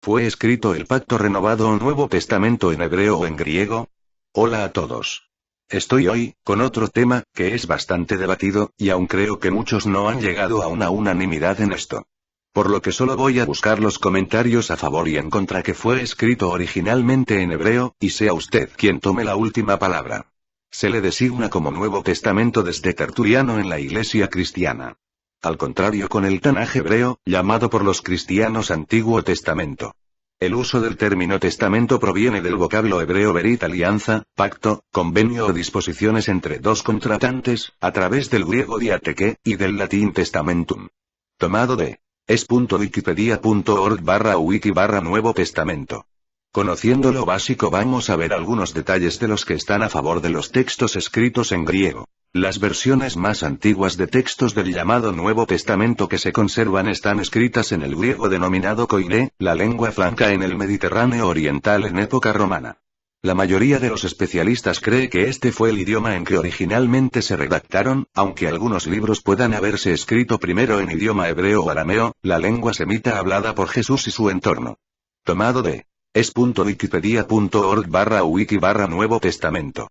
¿Fue escrito el Pacto Renovado o Nuevo Testamento en hebreo o en griego? Hola a todos. Estoy hoy, con otro tema, que es bastante debatido, y aún creo que muchos no han llegado a una unanimidad en esto. Por lo que solo voy a buscar los comentarios a favor y en contra que fue escrito originalmente en hebreo, y sea usted quien tome la última palabra. Se le designa como Nuevo Testamento desde Tertuliano en la Iglesia cristiana. Al contrario con el Tanaj hebreo, llamado por los cristianos Antiguo Testamento. El uso del término testamento proviene del vocablo hebreo berit, alianza, pacto, convenio o disposiciones entre dos contratantes, a través del griego diateke, y del latín testamentum. Tomado de es.wikipedia.org/wiki/Nuevo Testamento. Conociendo lo básico vamos a ver algunos detalles de los que están a favor de los textos escritos en griego. Las versiones más antiguas de textos del llamado Nuevo Testamento que se conservan están escritas en el griego denominado koiné, la lengua franca en el Mediterráneo oriental en época romana. La mayoría de los especialistas cree que este fue el idioma en que originalmente se redactaron, aunque algunos libros puedan haberse escrito primero en idioma hebreo o arameo, la lengua semita hablada por Jesús y su entorno. Tomado de es.wikipedia.org/wiki/Nuevo Testamento.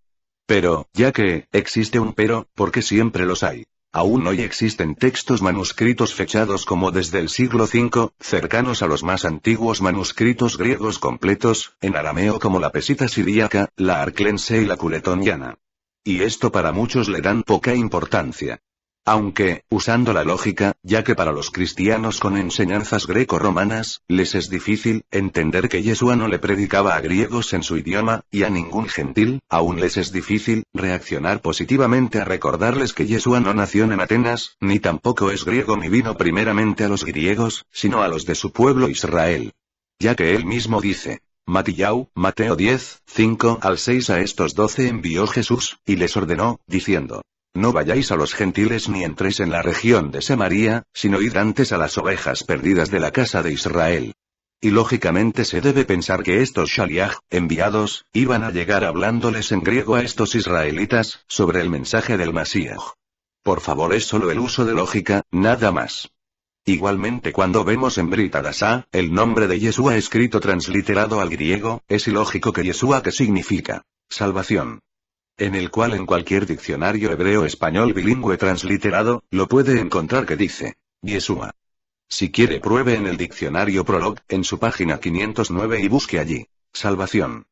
Pero, ya que, existe un pero, porque siempre los hay. Aún hoy existen textos manuscritos fechados como desde el siglo V, cercanos a los más antiguos manuscritos griegos completos, en arameo como la pesita siríaca, la arclense y la culetoniana. Y esto para muchos le dan poca importancia. Aunque, usando la lógica, ya que para los cristianos con enseñanzas greco-romanas, les es difícil entender que Yeshua no le predicaba a griegos en su idioma, y a ningún gentil, aún les es difícil reaccionar positivamente a recordarles que Yeshua no nació en Atenas, ni tampoco es griego ni vino primeramente a los griegos, sino a los de su pueblo Israel. Ya que él mismo dice, Matillau, Mateo 10, 5-6 a estos 12 envió Jesús, y les ordenó, diciendo, no vayáis a los gentiles ni entréis en la región de Samaria, sino id antes a las ovejas perdidas de la casa de Israel. Y lógicamente se debe pensar que estos shaliach, enviados, iban a llegar hablándoles en griego a estos israelitas, sobre el mensaje del Masías. Por favor es solo el uso de lógica, nada más. Igualmente cuando vemos en Brit Hadashah, el nombre de Yeshua escrito transliterado al griego, es ilógico que Yeshua que significa salvación. En el cual en cualquier diccionario hebreo-español bilingüe transliterado, lo puede encontrar que dice, Yeshua. Si quiere pruebe en el diccionario Prolog, en su página 509 y busque allí, salvación.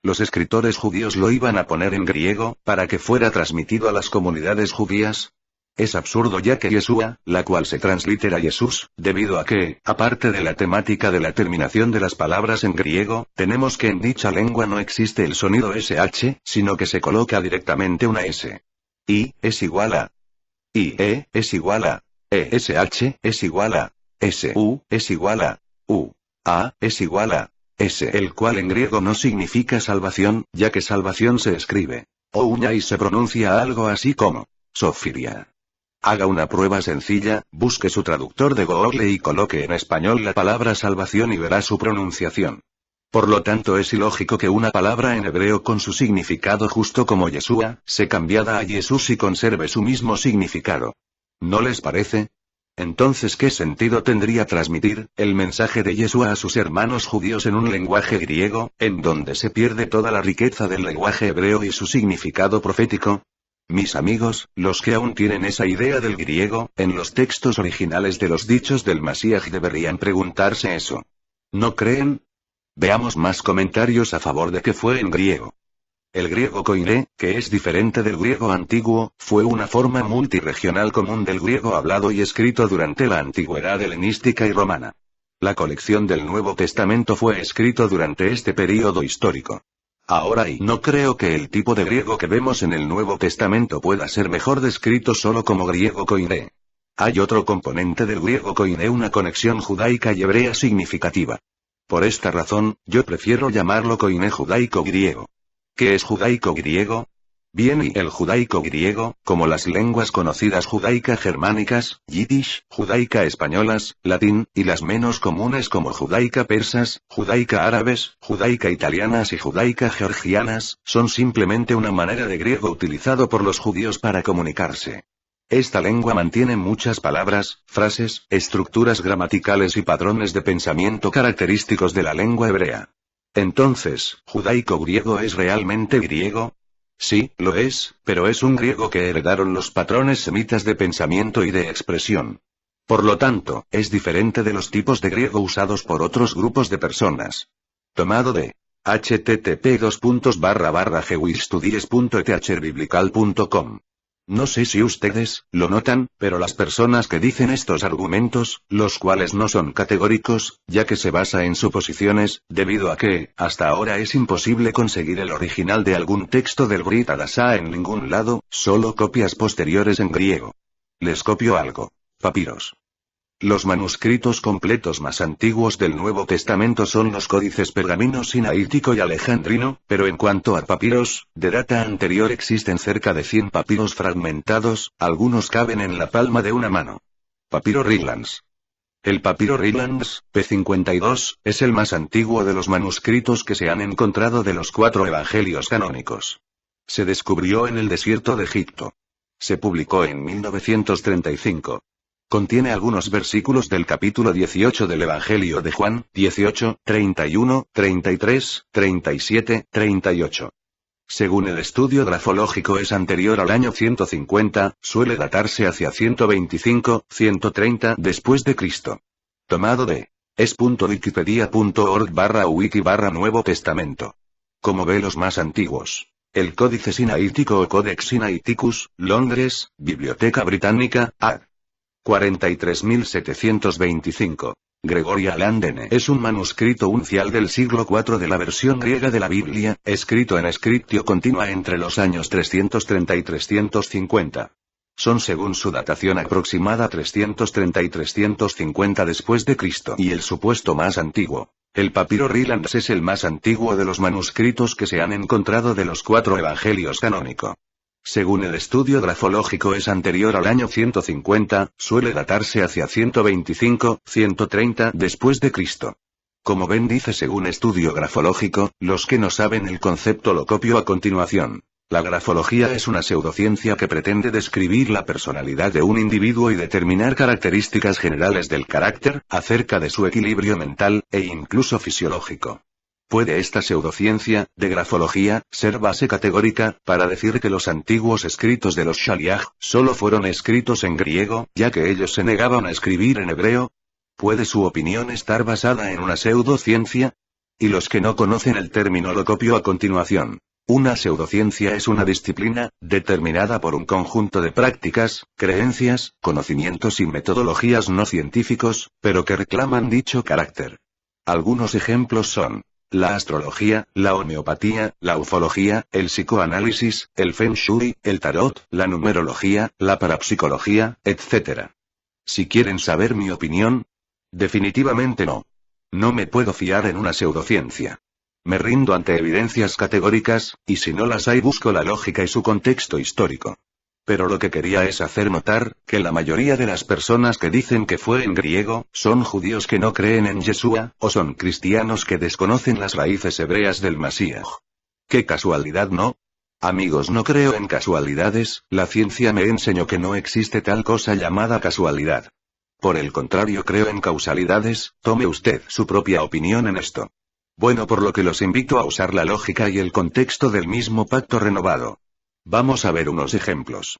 Los escritores judíos lo iban a poner en griego, para que fuera transmitido a las comunidades judías. Es absurdo ya que Yeshua, la cual se translitera Jesús, debido a que, aparte de la temática de la terminación de las palabras en griego, tenemos que en dicha lengua no existe el sonido SH, sino que se coloca directamente una S. I, es igual a. IE, es igual a. ESH, es igual a. SU, es igual a. U. A, es igual a. S, el cual en griego no significa salvación, ya que salvación se escribe. O uña y se pronuncia algo así como. Sofiria. Haga una prueba sencilla, busque su traductor de Google y coloque en español la palabra salvación y verá su pronunciación. Por lo tanto es ilógico que una palabra en hebreo con su significado justo como Yeshua, se cambiada a Jesús y conserve su mismo significado. ¿No les parece? Entonces ¿qué sentido tendría transmitir el mensaje de Yeshua a sus hermanos judíos en un lenguaje griego, en donde se pierde toda la riqueza del lenguaje hebreo y su significado profético? Mis amigos, los que aún tienen esa idea del griego, en los textos originales de los dichos del Masías deberían preguntarse eso. ¿No creen? Veamos más comentarios a favor de que fue en griego. El griego koiné, que es diferente del griego antiguo, fue una forma multirregional común del griego hablado y escrito durante la antigüedad helenística y romana. La colección del Nuevo Testamento fue escrito durante este período histórico. Ahora y no creo que el tipo de griego que vemos en el Nuevo Testamento pueda ser mejor descrito solo como griego koiné. Hay otro componente del griego koiné, una conexión judaica y hebrea significativa. Por esta razón, yo prefiero llamarlo koiné judaico griego. ¿Qué es judaico griego? Bien, y el judaico griego, como las lenguas conocidas judaica germánicas, yiddish, judaica españolas, latín, y las menos comunes como judaica persas, judaica árabes, judaica italianas y judaica georgianas, son simplemente una manera de griego utilizado por los judíos para comunicarse. Esta lengua mantiene muchas palabras, frases, estructuras gramaticales y patrones de pensamiento característicos de la lengua hebrea. Entonces, ¿judaico-griego es realmente griego? Sí, lo es, pero es un griego que heredaron los patrones semitas de pensamiento y de expresión. Por lo tanto, es diferente de los tipos de griego usados por otros grupos de personas. Tomado de http://gewistudies.ethbiblical.com. No sé si ustedes lo notan, pero las personas que dicen estos argumentos, los cuales no son categóricos, ya que se basa en suposiciones, debido a que, hasta ahora es imposible conseguir el original de algún texto del Brit Hadashah en ningún lado, solo copias posteriores en griego. Les copio algo. Papiros. Los manuscritos completos más antiguos del Nuevo Testamento son los códices pergamino sinaítico y alejandrino, pero en cuanto a papiros, de data anterior existen cerca de 100 papiros fragmentados, algunos caben en la palma de una mano. Papiro Rylands. El papiro Rylands, p52, es el más antiguo de los manuscritos que se han encontrado de los 4 evangelios canónicos. Se descubrió en el desierto de Egipto. Se publicó en 1935. Contiene algunos versículos del capítulo 18 del Evangelio de Juan, 18, 31, 33, 37, 38. Según el estudio grafológico es anterior al año 150, suele datarse hacia 125, 130 después de Cristo. Tomado de es.wikipedia.org/wiki/Nuevo Testamento. Como ve los más antiguos. El Códice Sinaítico o Codex Sinaiticus, Londres, Biblioteca Británica, A. 43.725. Gregoria Landene es un manuscrito uncial del siglo IV de la versión griega de la Biblia, escrito en scriptio continua entre los años 330 y 350. Son según su datación aproximada 330 y 350 después de Cristo y el supuesto más antiguo. El papiro Rylands es el más antiguo de los manuscritos que se han encontrado de los 4 evangelios canónicos. Según el estudio grafológico es anterior al año 150, suele datarse hacia 125, 130 después de Cristo. Como ven dice según estudio grafológico, los que no saben el concepto lo copio a continuación. La grafología es una pseudociencia que pretende describir la personalidad de un individuo y determinar características generales del carácter, acerca de su equilibrio mental, e incluso fisiológico. ¿Puede esta pseudociencia, de grafología, ser base categórica, para decir que los antiguos escritos de los Shaliach, solo fueron escritos en griego, ya que ellos se negaban a escribir en hebreo? ¿Puede su opinión estar basada en una pseudociencia? Y los que no conocen el término lo copio a continuación. Una pseudociencia es una disciplina, determinada por un conjunto de prácticas, creencias, conocimientos y metodologías no científicos, pero que reclaman dicho carácter. Algunos ejemplos son la astrología, la homeopatía, la ufología, el psicoanálisis, el feng shui, el tarot, la numerología, la parapsicología, etc. Si quieren saber mi opinión, definitivamente no. No me puedo fiar en una pseudociencia. Me rindo ante evidencias categóricas, y si no las hay busco la lógica y su contexto histórico. Pero lo que quería es hacer notar, que la mayoría de las personas que dicen que fue en griego, son judíos que no creen en Yeshua, o son cristianos que desconocen las raíces hebreas del Masíaj. ¿Qué casualidad no? Amigos, no creo en casualidades, la ciencia me enseñó que no existe tal cosa llamada casualidad. Por el contrario creo en causalidades, tome usted su propia opinión en esto. Bueno, por lo que los invito a usar la lógica y el contexto del mismo pacto renovado. Vamos a ver unos ejemplos.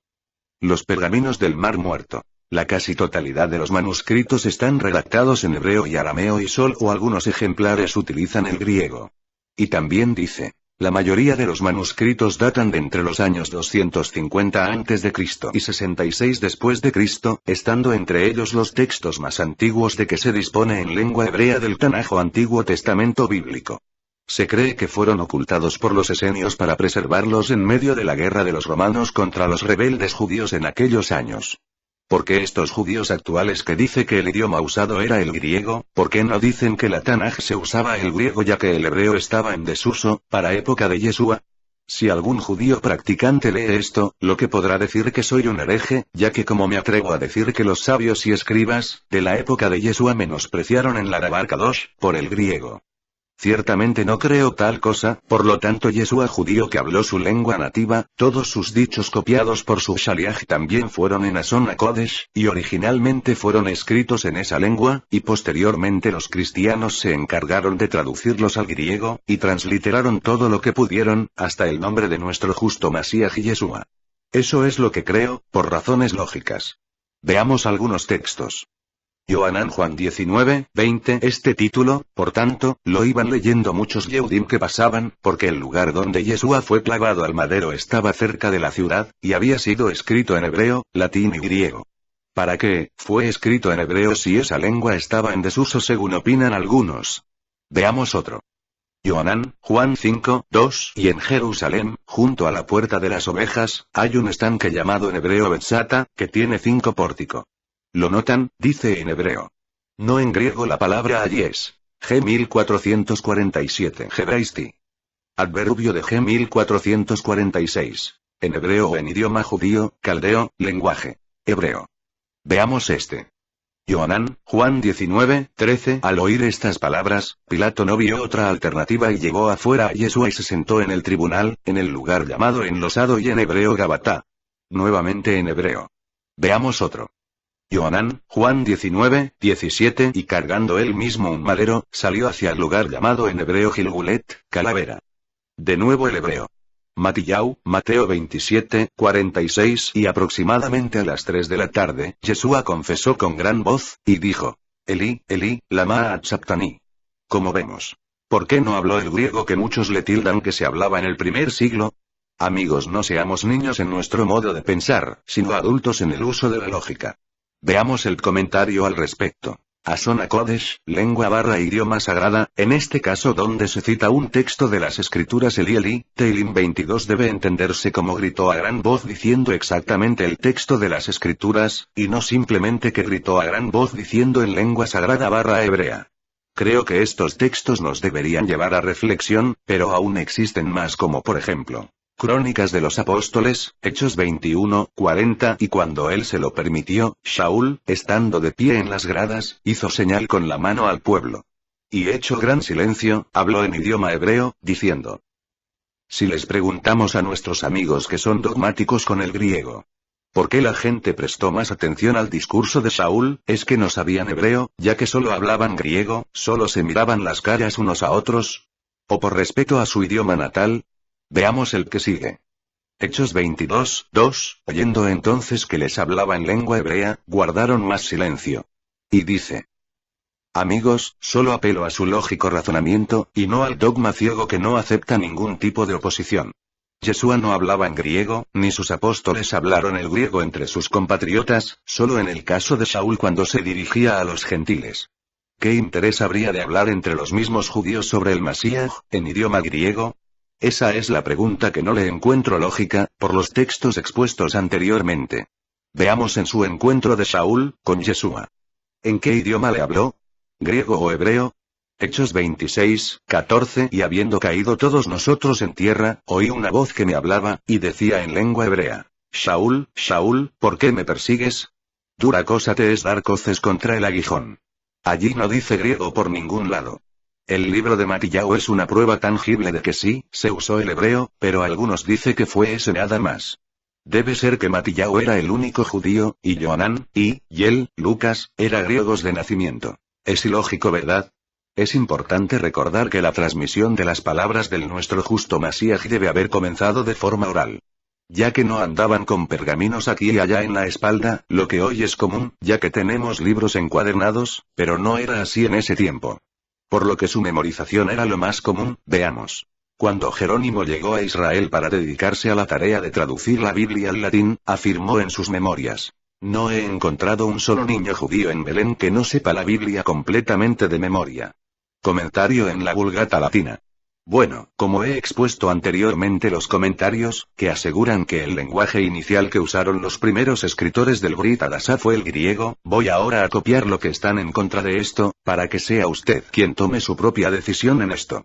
Los pergaminos del Mar Muerto. La casi totalidad de los manuscritos están redactados en hebreo y arameo y solo algunos ejemplares utilizan el griego. Y también dice, la mayoría de los manuscritos datan de entre los años 250 a.C. y 66 después de Cristo, estando entre ellos los textos más antiguos de que se dispone en lengua hebrea del Tanaj o Antiguo Testamento bíblico. Se cree que fueron ocultados por los esenios para preservarlos en medio de la guerra de los romanos contra los rebeldes judíos en aquellos años. ¿Por qué estos judíos actuales que dice que el idioma usado era el griego, por qué no dicen que la Tanaj se usaba el griego ya que el hebreo estaba en desuso, para época de Yeshua? Si algún judío practicante lee esto, lo que podrá decir que soy un hereje, ya que como me atrevo a decir que los sabios y escribas, de la época de Yeshua menospreciaron en la Rabar Kadosh, por el griego. Ciertamente no creo tal cosa, por lo tanto Yeshua judío que habló su lengua nativa, todos sus dichos copiados por su Shaliach también fueron en Ashon HaKodesh, y originalmente fueron escritos en esa lengua, y posteriormente los cristianos se encargaron de traducirlos al griego, y transliteraron todo lo que pudieron, hasta el nombre de nuestro justo Masías Yeshua. Eso es lo que creo, por razones lógicas. Veamos algunos textos. Yohanan Juan 19, 20. Este título, por tanto, lo iban leyendo muchos Yehudim que pasaban, porque el lugar donde Yeshua fue clavado al madero estaba cerca de la ciudad, y había sido escrito en hebreo, latín y griego. ¿Para qué fue escrito en hebreo si esa lengua estaba en desuso según opinan algunos? Veamos otro. Yohanan, Juan 5, 2. Y en Jerusalén, junto a la puerta de las ovejas, hay un estanque llamado en hebreo Betzata, que tiene 5 pórticos. ¿Lo notan? Dice en hebreo. No en griego la palabra allí es G 1447 Hebraisti. Adverbio de G 1446. En hebreo o en idioma judío, caldeo, lenguaje hebreo. Veamos este. Yohanan, Juan 19, 13. Al oír estas palabras, Pilato no vio otra alternativa y llevó afuera a Yeshua y se sentó en el tribunal, en el lugar llamado enlosado y en hebreo Gabatá. Nuevamente en hebreo. Veamos otro. Yohanan, Juan 19, 17. Y cargando él mismo un madero, salió hacia el lugar llamado en hebreo Gilgulet, calavera. De nuevo el hebreo. Matillau, Mateo 27, 46. Y aproximadamente a las 3 de la tarde, Yeshua confesó con gran voz, y dijo: Elí, Elí, lama sabactani. Como vemos. ¿Por qué no habló el griego que muchos le tildan que se hablaba en el primer siglo? Amigos, no seamos niños en nuestro modo de pensar, sino adultos en el uso de la lógica. Veamos el comentario al respecto. Ashon HaKodesh, lengua / idioma sagrada, en este caso donde se cita un texto de las escrituras Elí Elí, Teilim 22 debe entenderse como gritó a gran voz diciendo exactamente el texto de las escrituras, y no simplemente que gritó a gran voz diciendo en lengua sagrada / hebrea. Creo que estos textos nos deberían llevar a reflexión, pero aún existen más como por ejemplo. Crónicas de los Apóstoles, Hechos 21, 40. Y cuando él se lo permitió, Shaul, estando de pie en las gradas, hizo señal con la mano al pueblo. Y hecho gran silencio, habló en idioma hebreo, diciendo: Si les preguntamos a nuestros amigos que son dogmáticos con el griego, ¿por qué la gente prestó más atención al discurso de Saúl? Es que no sabían hebreo, ya que solo hablaban griego, solo se miraban las caras unos a otros. ¿O por respeto a su idioma natal? Veamos el que sigue. Hechos 22, 2. Oyendo entonces que les hablaba en lengua hebrea, guardaron más silencio. Y dice: Amigos, solo apelo a su lógico razonamiento, y no al dogma ciego que no acepta ningún tipo de oposición. Yeshua no hablaba en griego, ni sus apóstoles hablaron el griego entre sus compatriotas, solo en el caso de Saúl cuando se dirigía a los gentiles. ¿Qué interés habría de hablar entre los mismos judíos sobre el Masías, en idioma griego? Esa es la pregunta que no le encuentro lógica, por los textos expuestos anteriormente. Veamos en su encuentro de Saúl, con Yeshua. ¿En qué idioma le habló? ¿Griego o hebreo? Hechos 26, 14. Y habiendo caído todos nosotros en tierra, oí una voz que me hablaba, y decía en lengua hebrea: Saúl, Saúl, ¿por qué me persigues? Dura cosa te es dar coces contra el aguijón. Allí no dice griego por ningún lado. El libro de Matillau es una prueba tangible de que sí, se usó el hebreo, pero algunos dicen que fue ese nada más. Debe ser que Matillau era el único judío, y Yohanan, y él, Lucas, eran griegos de nacimiento. Es ilógico, ¿verdad? Es importante recordar que la transmisión de las palabras del nuestro justo Masías debe haber comenzado de forma oral. Ya que no andaban con pergaminos aquí y allá en la espalda, lo que hoy es común, ya que tenemos libros encuadernados, pero no era así en ese tiempo. Por lo que su memorización era lo más común. Veamos. Cuando Jerónimo llegó a Israel para dedicarse a la tarea de traducir la Biblia al latín, afirmó en sus memorias: No he encontrado un solo niño judío en Belén que no sepa la Biblia completamente de memoria. Comentario en la Vulgata Latina. Bueno, como he expuesto anteriormente los comentarios, que aseguran que el lenguaje inicial que usaron los primeros escritores del Brit Hadashah fue el griego, voy ahora a copiar lo que están en contra de esto, para que sea usted quien tome su propia decisión en esto.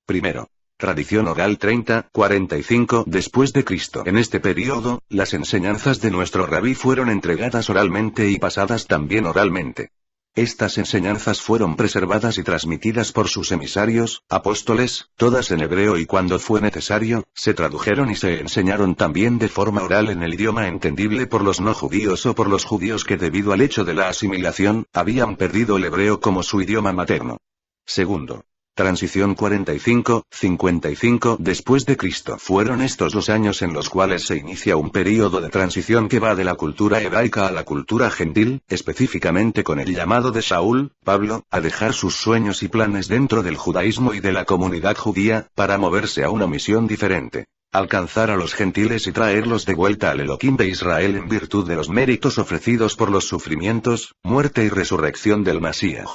Primero. Tradición oral 30-45 después de Cristo. En este periodo, las enseñanzas de nuestro rabí fueron entregadas oralmente y pasadas también oralmente. Estas enseñanzas fueron preservadas y transmitidas por sus emisarios, apóstoles, todas en hebreo y cuando fue necesario, se tradujeron y se enseñaron también de forma oral en el idioma entendible por los no judíos o por los judíos que debido al hecho de la asimilación, habían perdido el hebreo como su idioma materno. Segundo. Transición 45-55 después de Cristo. Fueron estos los años en los cuales se inicia un período de transición que va de la cultura hebraica a la cultura gentil, específicamente con el llamado de Saúl, Pablo, a dejar sus sueños y planes dentro del judaísmo y de la comunidad judía, para moverse a una misión diferente. Alcanzar a los gentiles y traerlos de vuelta al Elohim de Israel en virtud de los méritos ofrecidos por los sufrimientos, muerte y resurrección del Masías.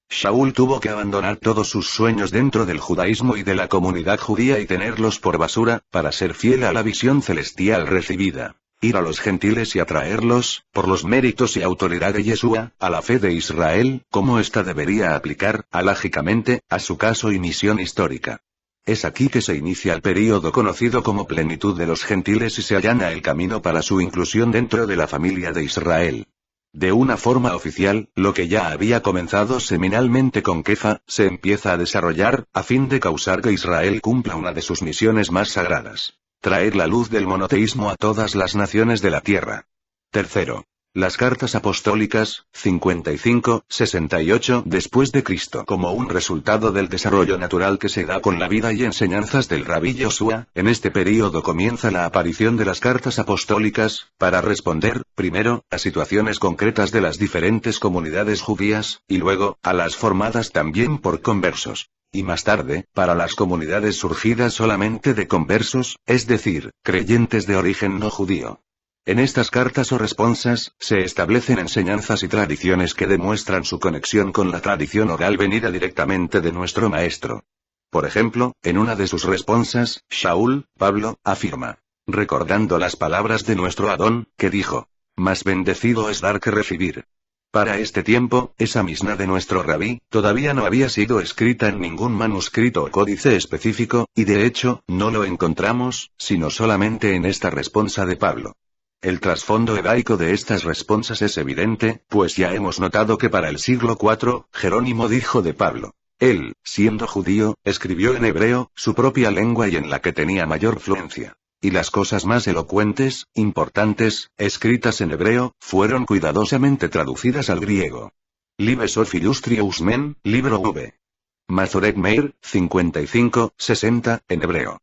Shaul tuvo que abandonar todos sus sueños dentro del judaísmo y de la comunidad judía y tenerlos por basura, para ser fiel a la visión celestial recibida. Ir a los gentiles y atraerlos, por los méritos y autoridad de Yeshua, a la fe de Israel, como ésta debería aplicar, alágicamente, a su caso y misión histórica. Es aquí que se inicia el período conocido como plenitud de los gentiles y se allana el camino para su inclusión dentro de la familia de Israel. De una forma oficial, lo que ya había comenzado seminalmente con Kefa, se empieza a desarrollar, a fin de causar que Israel cumpla una de sus misiones más sagradas: traer la luz del monoteísmo a todas las naciones de la tierra. Tercero. Las cartas apostólicas, 55-68 después de Cristo. Como un resultado del desarrollo natural que se da con la vida y enseñanzas del Rabí Yoshua, en este período comienza la aparición de las cartas apostólicas, para responder, primero, a situaciones concretas de las diferentes comunidades judías, y luego, a las formadas también por conversos. Y más tarde, para las comunidades surgidas solamente de conversos, es decir, creyentes de origen no judío. En estas cartas o responsas, se establecen enseñanzas y tradiciones que demuestran su conexión con la tradición oral venida directamente de nuestro maestro. Por ejemplo, en una de sus responsas, Shaul, Pablo, afirma, recordando las palabras de nuestro Adón, que dijo: más bendecido es dar que recibir. Para este tiempo, esa misna de nuestro rabí, todavía no había sido escrita en ningún manuscrito o códice específico, y de hecho, no lo encontramos, sino solamente en esta responsa de Pablo. El trasfondo hebraico de estas responsas es evidente, pues ya hemos notado que para el siglo IV, Jerónimo dijo de Pablo: él, siendo judío, escribió en hebreo, su propia lengua y en la que tenía mayor fluencia. Y las cosas más elocuentes, importantes, escritas en hebreo, fueron cuidadosamente traducidas al griego. Libe Sof Illustrious Men, libro V. Mazoret Meir, 55-60, en hebreo.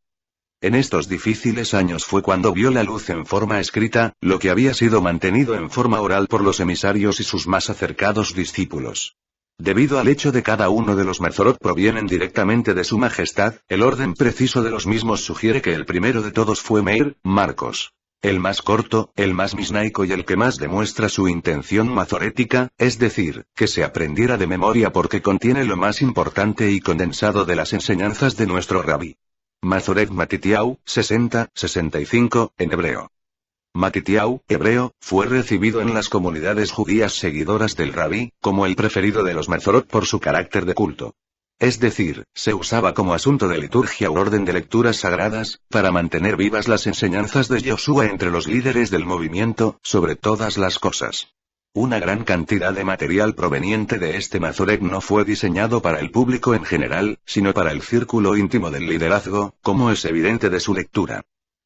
En estos difíciles años fue cuando vio la luz en forma escrita, lo que había sido mantenido en forma oral por los emisarios y sus más acercados discípulos. Debido al hecho de que cada uno de los Mazorot provienen directamente de su majestad, el orden preciso de los mismos sugiere que el primero de todos fue Meir, Marcos. El más corto, el más misnaico y el que más demuestra su intención mazorética, es decir, que se aprendiera de memoria porque contiene lo más importante y condensado de las enseñanzas de nuestro rabí. Mazoret Matitiau, 60-65, en hebreo. Matitiau, hebreo, fue recibido en las comunidades judías seguidoras del rabí, como el preferido de los Mazorot por su carácter de culto. Es decir, se usaba como asunto de liturgia u orden de lecturas sagradas, para mantener vivas las enseñanzas de Yoshua entre los líderes del movimiento, sobre todas las cosas. Una gran cantidad de material proveniente de este Mazoret no fue diseñado para el público en general, sino para el círculo íntimo del liderazgo, como es evidente de su lectura.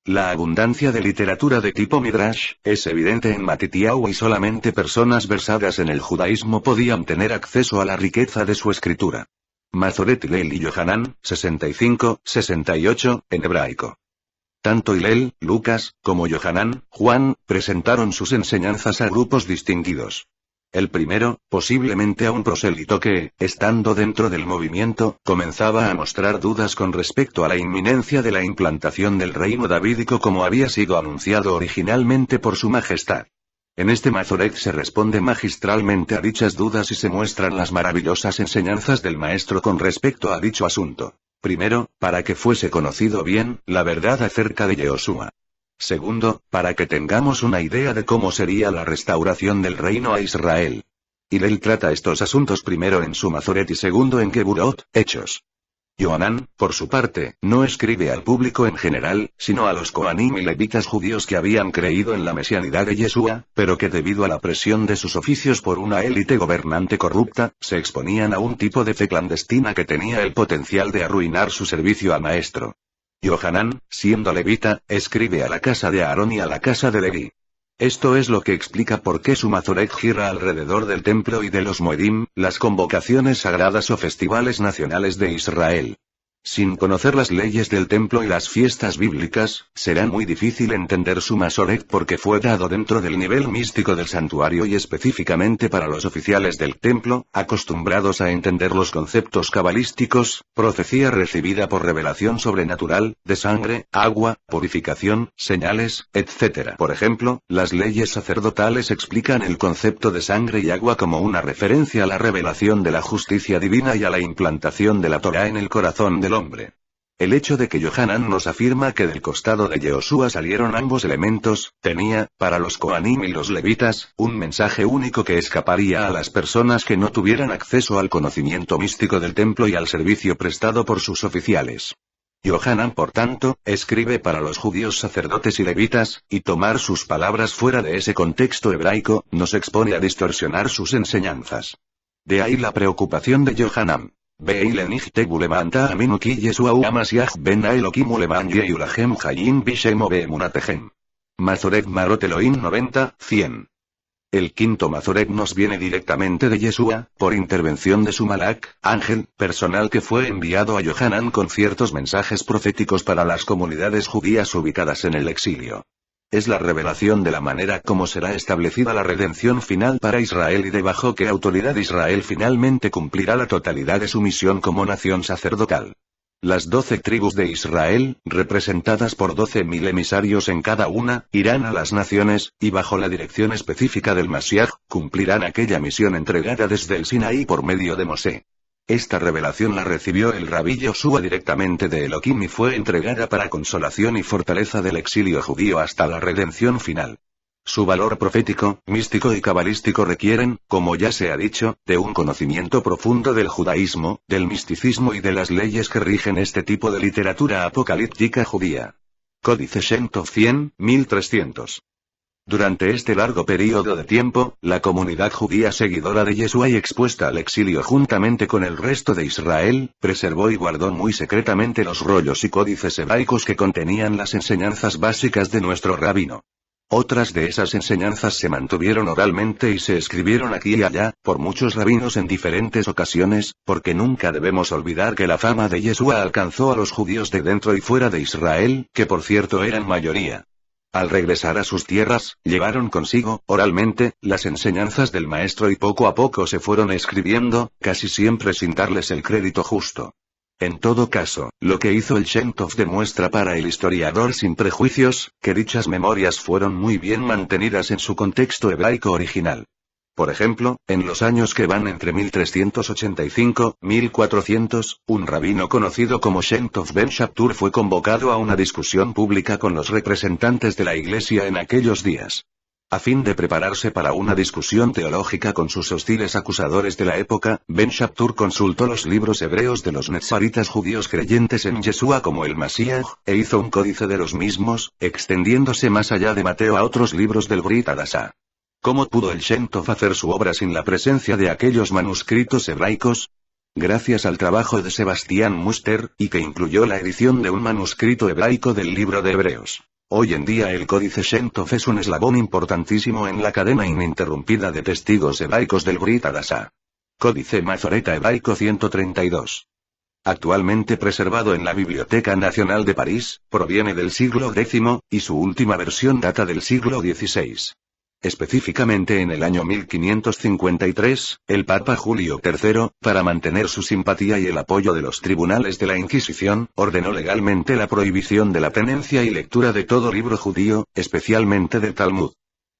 La abundancia de literatura de tipo Midrash, es evidente en Matitiau y solamente personas versadas en el judaísmo podían tener acceso a la riqueza de su escritura. Mazoret Hillel y Yohanan, 65-68, en hebraico. Tanto Hillel, Lucas, como Yohanan, Juan, presentaron sus enseñanzas a grupos distinguidos. El primero, posiblemente a un prosélito que, estando dentro del movimiento, comenzaba a mostrar dudas con respecto a la inminencia de la implantación del reino davídico como había sido anunciado originalmente por su majestad. En este Mazoret se responde magistralmente a dichas dudas y se muestran las maravillosas enseñanzas del maestro con respecto a dicho asunto. Primero, para que fuese conocido bien, la verdad acerca de Yoshua. Segundo, para que tengamos una idea de cómo sería la restauración del reino a Israel. Hillel trata estos asuntos primero en su Mazoret y segundo en Geburot, Hechos. Yohanan, por su parte, no escribe al público en general, sino a los Kohanim y levitas judíos que habían creído en la mesianidad de Yeshua, pero que debido a la presión de sus oficios por una élite gobernante corrupta, se exponían a un tipo de fe clandestina que tenía el potencial de arruinar su servicio al maestro. Yohanan, siendo levita, escribe a la casa de Aarón y a la casa de Leví. Esto es lo que explica por qué su Mazoret gira alrededor del templo y de los Moedim, las convocaciones sagradas o festivales nacionales de Israel. Sin conocer las leyes del templo y las fiestas bíblicas, será muy difícil entender su Masoret porque fue dado dentro del nivel místico del santuario y específicamente para los oficiales del templo, acostumbrados a entender los conceptos cabalísticos, profecía recibida por revelación sobrenatural, de sangre, agua, purificación, señales, etc. Por ejemplo, las leyes sacerdotales explican el concepto de sangre y agua como una referencia a la revelación de la justicia divina y a la implantación de la Torá en el corazón del hombre. El hecho de que Yohanan nos afirma que del costado de Yehoshua salieron ambos elementos, tenía, para los Kohanim y los levitas, un mensaje único que escaparía a las personas que no tuvieran acceso al conocimiento místico del templo y al servicio prestado por sus oficiales. Yohanan, por tanto, escribe para los judíos sacerdotes y levitas, y tomar sus palabras fuera de ese contexto hebraico, nos expone a distorsionar sus enseñanzas. De ahí la preocupación de Yohanan. Beilenigtebu levanta aminu ki Yeshua Amasiach ben Elohim levan Yeulahem Hayim Bishemo Beemunatehem. Mazoret Marot Elohim 90-100. El quinto Mazoret nos viene directamente de Yeshua, por intervención de su Malak, ángel, personal que fue enviado a Yohanan con ciertos mensajes proféticos para las comunidades judías ubicadas en el exilio. Es la revelación de la manera como será establecida la redención final para Israel y de bajo qué autoridad Israel finalmente cumplirá la totalidad de su misión como nación sacerdotal. Las 12 tribus de Israel, representadas por 12.000 emisarios en cada una, irán a las naciones, y bajo la dirección específica del Mashiach, cumplirán aquella misión entregada desde el Sinaí por medio de Mosé. Esta revelación la recibió el Rabí Yoshua directamente de Elohim y fue entregada para consolación y fortaleza del exilio judío hasta la redención final. Su valor profético, místico y cabalístico requieren, como ya se ha dicho, de un conocimiento profundo del judaísmo, del misticismo y de las leyes que rigen este tipo de literatura apocalíptica judía. Códice Shem Tov 100, 1300. Durante este largo periodo de tiempo, la comunidad judía seguidora de Yeshua y expuesta al exilio juntamente con el resto de Israel, preservó y guardó muy secretamente los rollos y códices hebraicos que contenían las enseñanzas básicas de nuestro rabino. Otras de esas enseñanzas se mantuvieron oralmente y se escribieron aquí y allá, por muchos rabinos en diferentes ocasiones, porque nunca debemos olvidar que la fama de Yeshua alcanzó a los judíos de dentro y fuera de Israel, que por cierto eran mayoría. Al regresar a sus tierras, llevaron consigo, oralmente, las enseñanzas del maestro y poco a poco se fueron escribiendo, casi siempre sin darles el crédito justo. En todo caso, lo que hizo el Shem Tov demuestra para el historiador sin prejuicios, que dichas memorias fueron muy bien mantenidas en su contexto hebraico original. Por ejemplo, en los años que van entre 1385, 1400, un rabino conocido como Shem Tov Ben Shaptur fue convocado a una discusión pública con los representantes de la iglesia en aquellos días. A fin de prepararse para una discusión teológica con sus hostiles acusadores de la época, Ben Shaptur consultó los libros hebreos de los netzaritas judíos creyentes en Yeshua como el Mashiach, e hizo un códice de los mismos, extendiéndose más allá de Mateo a otros libros del Brit Hadashah. ¿Cómo pudo el Shem Tov hacer su obra sin la presencia de aquellos manuscritos hebraicos? Gracias al trabajo de Sebastián Muster, y que incluyó la edición de un manuscrito hebraico del libro de Hebreos. Hoy en día el códice Shem Tov es un eslabón importantísimo en la cadena ininterrumpida de testigos hebraicos del Brit Hadashah. Códice Mazoreta hebraico 132. Actualmente preservado en la Biblioteca Nacional de París, proviene del siglo X, y su última versión data del siglo XVI. Específicamente en el año 1553, el Papa Julio III, para mantener su simpatía y el apoyo de los tribunales de la Inquisición, ordenó legalmente la prohibición de la tenencia y lectura de todo libro judío, especialmente del Talmud.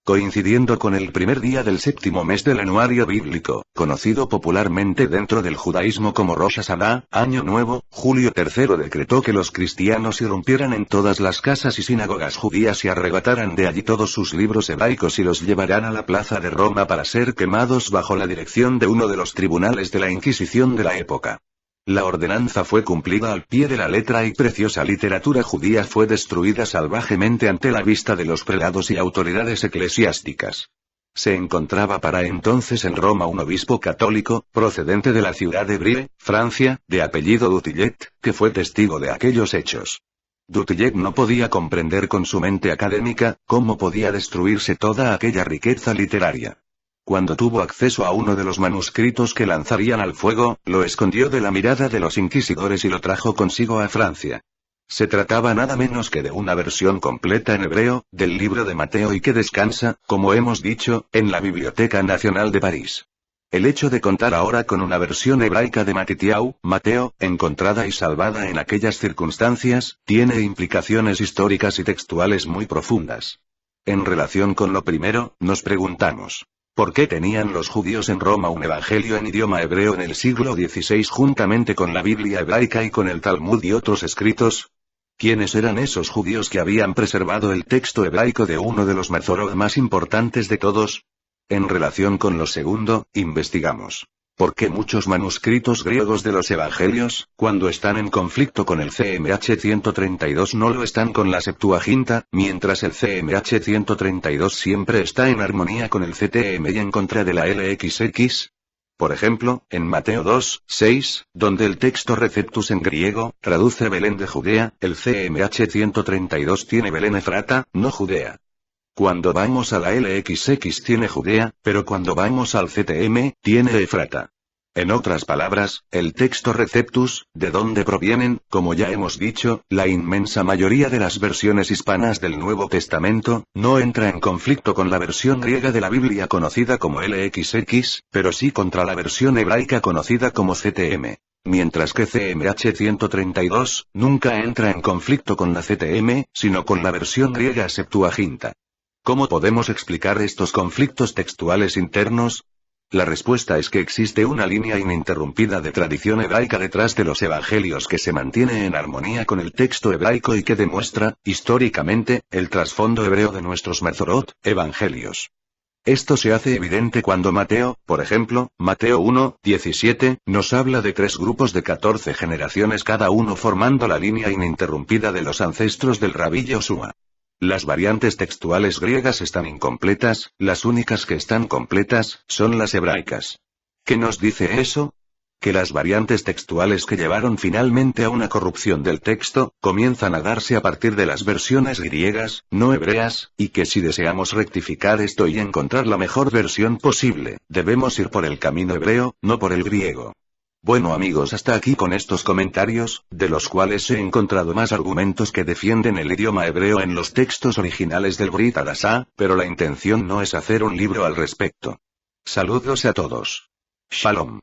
Coincidiendo con el primer día del séptimo mes del anuario bíblico, conocido popularmente dentro del judaísmo como Rosh Hashanah, Año Nuevo, Julio III decretó que los cristianos irrumpieran en todas las casas y sinagogas judías y arrebataran de allí todos sus libros hebraicos y los llevaran a la plaza de Roma para ser quemados bajo la dirección de uno de los tribunales de la Inquisición de la época. La ordenanza fue cumplida al pie de la letra y preciosa literatura judía fue destruida salvajemente ante la vista de los prelados y autoridades eclesiásticas. Se encontraba para entonces en Roma un obispo católico, procedente de la ciudad de Brie, Francia, de apellido Dutillet, que fue testigo de aquellos hechos. Dutillet no podía comprender con su mente académica, cómo podía destruirse toda aquella riqueza literaria. Cuando tuvo acceso a uno de los manuscritos que lanzarían al fuego, lo escondió de la mirada de los inquisidores y lo trajo consigo a Francia. Se trataba nada menos que de una versión completa en hebreo, del libro de Mateo y que descansa, como hemos dicho, en la Biblioteca Nacional de París. El hecho de contar ahora con una versión hebraica de Mateo, encontrada y salvada en aquellas circunstancias, tiene implicaciones históricas y textuales muy profundas. En relación con lo primero, nos preguntamos: ¿por qué tenían los judíos en Roma un evangelio en idioma hebreo en el siglo XVI juntamente con la Biblia hebraica y con el Talmud y otros escritos? ¿Quiénes eran esos judíos que habían preservado el texto hebraico de uno de los Mazorot más importantes de todos? En relación con lo segundo, investigamos: ¿por qué muchos manuscritos griegos de los evangelios, cuando están en conflicto con el CMH 132 no lo están con la Septuaginta, mientras el CMH 132 siempre está en armonía con el CTM y en contra de la LXX? Por ejemplo, en Mateo 2:6, donde el texto Receptus en griego, traduce Belén de Judea, el CMH 132 tiene Belén Efrata, no Judea. Cuando vamos a la LXX tiene Judea, pero cuando vamos al CTM, tiene Efrata. En otras palabras, el texto Receptus, de donde provienen, como ya hemos dicho, la inmensa mayoría de las versiones hispanas del Nuevo Testamento, no entra en conflicto con la versión griega de la Biblia conocida como LXX, pero sí contra la versión hebraica conocida como CTM. Mientras que CMH 132, nunca entra en conflicto con la CTM, sino con la versión griega Septuaginta. ¿Cómo podemos explicar estos conflictos textuales internos? La respuesta es que existe una línea ininterrumpida de tradición hebraica detrás de los evangelios que se mantiene en armonía con el texto hebraico y que demuestra, históricamente, el trasfondo hebreo de nuestros Mazorot, evangelios. Esto se hace evidente cuando Mateo, por ejemplo, Mateo 1:17, nos habla de 3 grupos de 14 generaciones cada uno formando la línea ininterrumpida de los ancestros del Rabí Yoshua. Las variantes textuales griegas están incompletas, las únicas que están completas, son las hebraicas. ¿Qué nos dice eso? Que las variantes textuales que llevaron finalmente a una corrupción del texto, comienzan a darse a partir de las versiones griegas, no hebreas, y que si deseamos rectificar esto y encontrar la mejor versión posible, debemos ir por el camino hebreo, no por el griego. Bueno amigos, hasta aquí con estos comentarios, de los cuales he encontrado más argumentos que defienden el idioma hebreo en los textos originales del Brit Hadashah, pero la intención no es hacer un libro al respecto. Saludos a todos. Shalom.